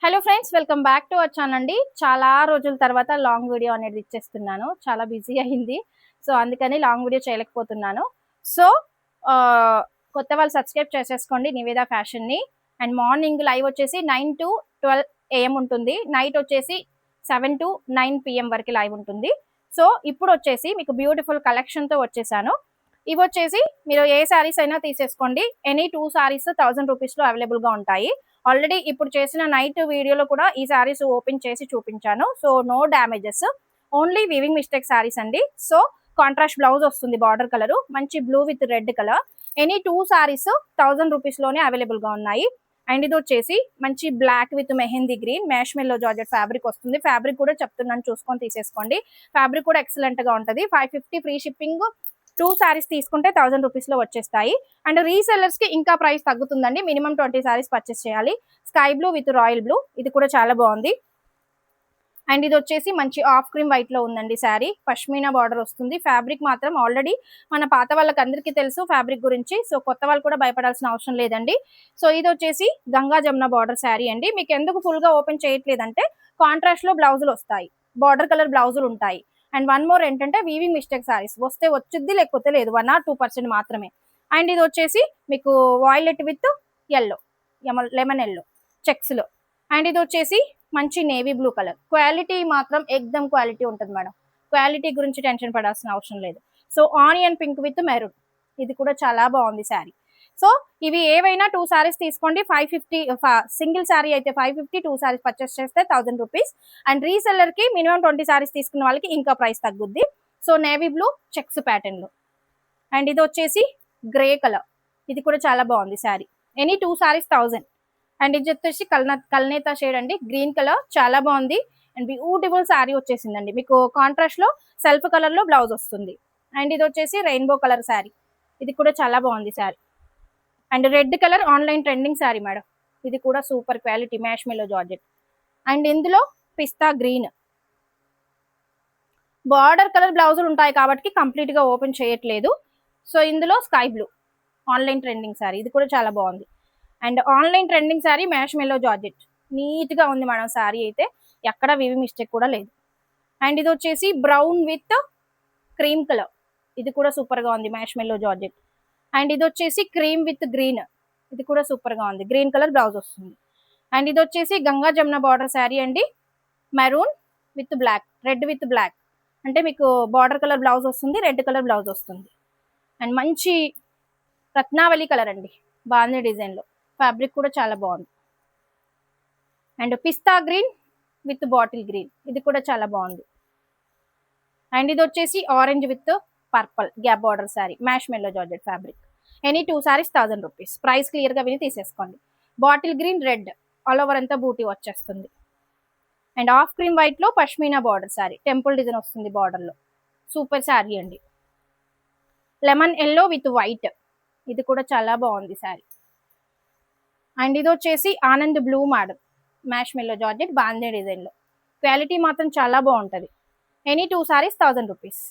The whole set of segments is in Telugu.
Hello friends, welcome back to our channel అండి. చాలా రోజుల తర్వాత లాంగ్ వీడియో అనేది ఇచ్చేస్తున్నాను. చాలా బిజీ అయింది. సో అందుకని లాంగ్ వీడియో చేయలేకపోతున్నాను. సో కొత్త వాళ్ళు సబ్స్క్రైబ్ చేసేసుకోండి నివేదా ఫ్యాషన్ని. అండ్ మార్నింగ్ లైవ్ వచ్చేసి 9 to 12 AM ఉంటుంది. నైట్ వచ్చేసి 7 to 9 PM వరకు లైవ్ ఉంటుంది. సో ఇప్పుడు వచ్చేసి మీకు బ్యూటిఫుల్ కలెక్షన్తో వచ్చేసాను. ఇవి వచ్చేసి మీరు ఏ శారీస్ అయినా తీసేసుకోండి. ఎనీ 2 శారీస్ 1000 రూపీస్లో అవైలబుల్గా ఉంటాయి. ఆల్రెడీ ఇప్పుడు చేసిన నైట్ వీడియోలో కూడా ఈ శారీస్ ఓపెన్ చేసి చూపించాను. So no damages, only weaving mistake saris అండి. సో కాంట్రాస్ట్ బ్లౌజ్ వస్తుంది, బార్డర్ కలర్ మంచి blue with red colour. Any 2 saris 1000 రూపీస్లోనే అవైలబుల్గా ఉన్నాయి. అండ్ ఇది వచ్చేసి మంచి black with mehndi green mash మెల్లో జార్జెట్ ఫ్యాబ్రిక్ వస్తుంది. ఫ్యాబ్రిక్ కూడా చెప్తున్నాను, చూసుకొని తీసేసుకోండి. ఫ్యాబ్రిక్ కూడా ఎక్సలెంట్ గా ఉంటుంది. 550 ఫ్రీ షిప్పింగ్. 2 శారీస్ తీసుకుంటే 1000 రూపీస్లో వచ్చేస్తాయి. అండ్ రీసెల్లర్స్ కి ఇంకా ప్రైస్ తగ్గుతుందండి. మినిమం 20 శారీస్ పర్చేస్ చేయాలి. Sky blue with royal blue, ఇది కూడా చాలా బాగుంది. అండ్ ఇది వచ్చేసి మంచి ఆఫ్ క్రీమ్ వైట్ లో ఉందండి శారీ. పష్మీనా బార్డర్ వస్తుంది. ఫ్యాబ్రిక్ మాత్రం ఆల్రెడీ మన పాత వాళ్ళకి అందరికీ తెలుసు ఫ్యాబ్రిక్ గురించి. సో కొత్త వాళ్ళు కూడా భయపడాల్సిన అవసరం లేదండి. సో ఇది వచ్చేసి గంగా జమున బార్డర్ శారీ అండి. మీకు ఎందుకు ఫుల్ గా ఓపెన్ చేయట్లేదంటే కాంట్రాస్ట్ లో బ్లౌజులు వస్తాయి, బార్డర్ కలర్ బ్లౌజులు ఉంటాయి. అండ్ వన్ మోర్ ఏంటంటే వీవింగ్ మిస్టేక్ శారీస్ వస్తే వచ్చింది, లేకపోతే లేదు. 1 or 2% మాత్రమే. అండ్ ఇది వచ్చేసి మీకు violet with yellow, lemon yellow checks లో. అండ్ ఇది వచ్చేసి మంచి నేవీ బ్లూ కలర్. క్వాలిటీ మాత్రం ఎక్దమ్ క్వాలిటీ ఉంటుంది మేడం. క్వాలిటీ గురించి టెన్షన్ పడాల్సిన అవసరం లేదు. So onion pink with maroon, ఇది కూడా చాలా బాగుంది శారీ. సో ఇవి ఏవైనా 2 శారీస్ తీసుకోండి. 550 సింగిల్ శారీ అయితే 550, 2 శారీస్ పర్చేస్ చేస్తే 1000 రూపీస్. అండ్ రీసెల్లర్ కి మినిమం 20 శారీస్ తీసుకున్న వాళ్ళకి ఇంకా ప్రైస్ తగ్గుద్ది. So navy blue checks pattern లో. అండ్ ఇది వచ్చేసి గ్రే కలర్, ఇది కూడా చాలా బాగుంది శారీ. ఎనీ 2 శారీస్ 1000. అండ్ ఇది వచ్చేసి కల్నేత షేడ్ అండి, గ్రీన్ కలర్, చాలా బాగుంది. అండ్ బ్యూటిఫుల్ శారీ వచ్చేసిందండి. మీకు కాంట్రాస్ట్ లో సెల్ఫ్ కలర్ లో బ్లౌజ్ వస్తుంది. అండ్ ఇది వచ్చేసి రెయిన్బో కలర్ శారీ, ఇది కూడా చాలా బాగుంది sari. And red colour online trending sari madam, ఇది కూడా సూపర్ క్వాలిటీ మ్యాష్ మెల్లో జార్జెట్. అండ్ ఇందులో పిస్తా గ్రీన్ బార్డర్ కలర్ బ్లౌజులు ఉంటాయి కాబట్టి కంప్లీట్ గా ఓపెన్ చేయట్లేదు. సో ఇందులో sky blue online trending sari, ఇది కూడా చాలా బాగుంది. And online trending sari mash మెల్లో జార్జెట్, నీట్ గా ఉంది మేడం శారీ అయితే, ఎక్కడ వివి మిస్టేక్ కూడా లేదు. అండ్ ఇది వచ్చేసి బ్రౌన్ విత్ క్రీమ్ కలర్, ఇది కూడా సూపర్ గా ఉంది మ్యాష్ మెల్లో జార్జెట్. అండ్ ఇది వచ్చేసి క్రీమ్ విత్ గ్రీన్, ఇది కూడా సూపర్ గా ఉంది, గ్రీన్ కలర్ బ్లౌజ్ వస్తుంది. అండ్ ఇది వచ్చేసి గంగా జమున బార్డర్ శారీ అండి, maroon with black, red with black. అంటే మీకు బార్డర్ కలర్ బ్లౌజ్ వస్తుంది, రెడ్ కలర్ బ్లౌజ్ వస్తుంది. అండ్ మంచి రత్నావళి కలర్ అండి, బాగుంది డిజైన్ లో. ఫ్యాబ్రిక్ కూడా చాలా బాగుంది. And pista green with bottle green, ఇది కూడా చాలా బాగుంది. అండ్ ఇది వచ్చేసి orange with purple gap border sari, mash మెల్లో georgette fabric. Any 2 saris 1000 rupees. Price clear గా విని తీసేసుకోండి. Bottle green red all over అంతా బూటీ వచ్చేస్తుంది. అండ్ ఆఫ్ క్రీమ్ వైట్ లో pashmina border sari, temple design వస్తుంది బార్డర్ లో, సూపర్ శారీ అండి. లెమన్ ఎల్లో విత్ వైట్, ఇది కూడా చాలా బాగుంది శారీ. అండ్ ఇది వచ్చేసి ఆనంద్ బ్లూ మోడల్ మ్యాష్ మెల్లో జార్జెట్ బాందే డిజైన్ లో, క్వాలిటీ మాత్రం చాలా బాగుంటుంది. Any 2 saris 1000 rupees.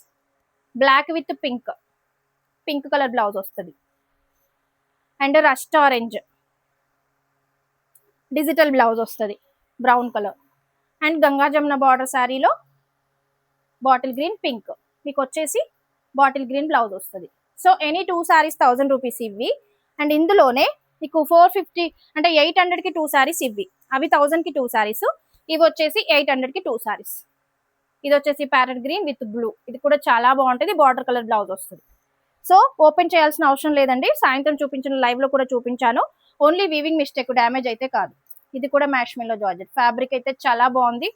Black with pink, pink colour blouse వస్తుంది. And rust orange digital blouse వస్తుంది, brown colour. And Ganga Jamuna border శారీలో బాటిల్ గ్రీన్ పింక్, మీకు వచ్చేసి బాటిల్ గ్రీన్ బ్లౌజ్ వస్తుంది. సో ఎనీ 2 శారీస్ 1000 రూపీస్ ఇవి. అండ్ ఇందులోనే మీకు 450 అంటే 800కి 2 శారీస్ ఇవి, అవి 1000కి 2 శారీస్, ఇవి వచ్చేసి 800కి 2 శారీస్. ఇది వచ్చేసి ప్యారెట్ గ్రీన్ విత్ బ్లూ, ఇది కూడా చాలా బాగుంటుంది, బార్డర్ కలర్ బ్లౌజ్ వస్తుంది. సో ఓపెన్ చేయాల్సిన అవసరం లేదండి. సాయంత్రం చూపించిన లైవ్ లో కూడా చూపించాను. ఓన్లీ వీవింగ్ మిస్టేక్, డ్యామేజ్ అయితే కాదు. ఇది కూడా మ్యాష్ మెల్లో జార్జెట్ ఫ్యాబ్రిక్ అయితే చాలా బాగుంది.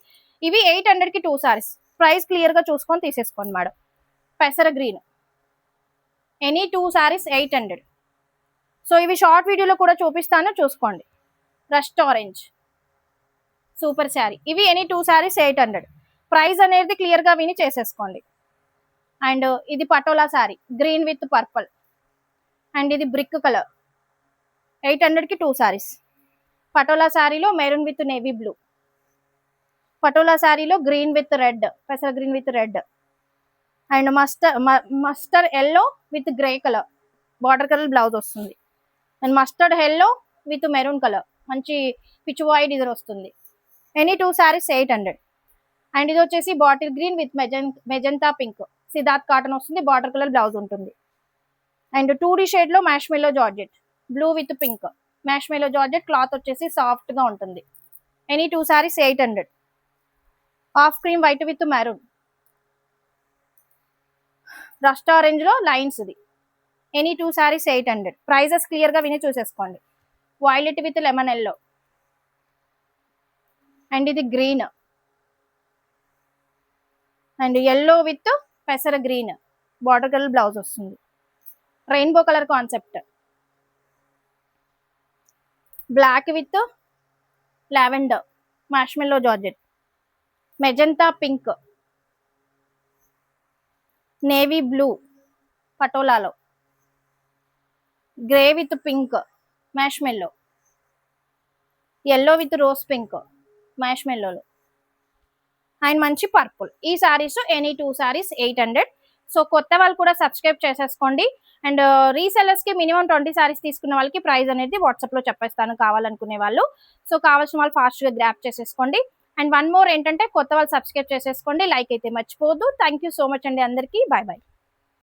ఇవి 800కి 2 శారీస్. ప్రైస్ క్లియర్ గా చూసుకొని తీసేసుకోండి మేడం. పెసర గ్రీన్, ఎనీ 2 శారీస్ 800. సో ఇవి షార్ట్ వీడియోలో కూడా చూపిస్తాను, చూసుకోండి. రస్ట్ ఆరెంజ్ సూపర్ శారీ, ఇవి ఎనీ 2 శారీస్ 800. ప్రైస్ అనేది క్లియర్ గా విని చేసేసుకోండి. అండ్ ఇది patola sari, green with purple. And ఇది బ్రిక్ కలర్, 800కి 2 శారీస్. పటోలా శారీలో maroon with navy blue, patola శారీలో గ్రీన్ విత్ రెడ్, పెసర green with red. And mustard yellow with grey colour, border colour blouse వస్తుంది. And mustard yellow with maroon colour, మంచి పిచ్ వైట్ డిజైన్ వస్తుంది. ఎనీ 2 సారీస్ 800. అండ్ ఇది వచ్చేసి bottle green with magenta pink, Siddharth cotton వస్తుంది, బార్డర్ కలర్ బ్లౌజ్ ఉంటుంది. అండ్ 2D షేడ్ లో మ్యాష్ మెల్లో georgette, blue with pink mash మెల్లో జార్జెట్, క్లాత్ వచ్చేసి సాఫ్ట్ గా ఉంటుంది. Any 2 saris 800. Half cream white with maroon, rust orange లో లైన్స్ ఇది. ఎనీ 2 సారీస్ 800. ప్రైజెస్ క్లియర్ గా విని చూసేసుకోండి. Violet with lemon yellow, and ఇది గ్రీన్, అండ్ ఎల్లో విత్ పెసర గ్రీన్, బార్డర్ కలర్ బ్లౌజ్ వస్తుంది. Rainbow colour concept, black with lavender marshmallow georgette, magenta pink, navy blue పటోలాలో, grey with pink marshmallow, yellow with rose pink మ్యాష్మెల్లోలో, అండ్ మంచి పర్పుల్. ఈ సారీస్ ఎనీ 2 సారీస్ 800. సో కొత్త వాళ్ళు కూడా సబ్స్క్రైబ్ చేసేసుకోండి. అండ్ రీసెల్లర్స్ కి మినిమం 20 సారీస్ తీసుకున్న వాళ్ళకి ప్రైస్ అనేది వాట్సాప్ లో చెప్పేస్తాను కావాలనుకునే వాళ్ళు. సో కావాల్సిన వాళ్ళు ఫాస్ట్ గా గ్రాప్ చేసేసుకోండి. అండ్ వన్ మోర్ ఏంటంటే కొత్త వాళ్ళు సబ్స్క్రైబ్ చేసేసుకోండి, లైక్ అయితే మర్చిపోవద్దు. థ్యాంక్ యూ సో మచ్ అండి అందరికీ. Bye bye.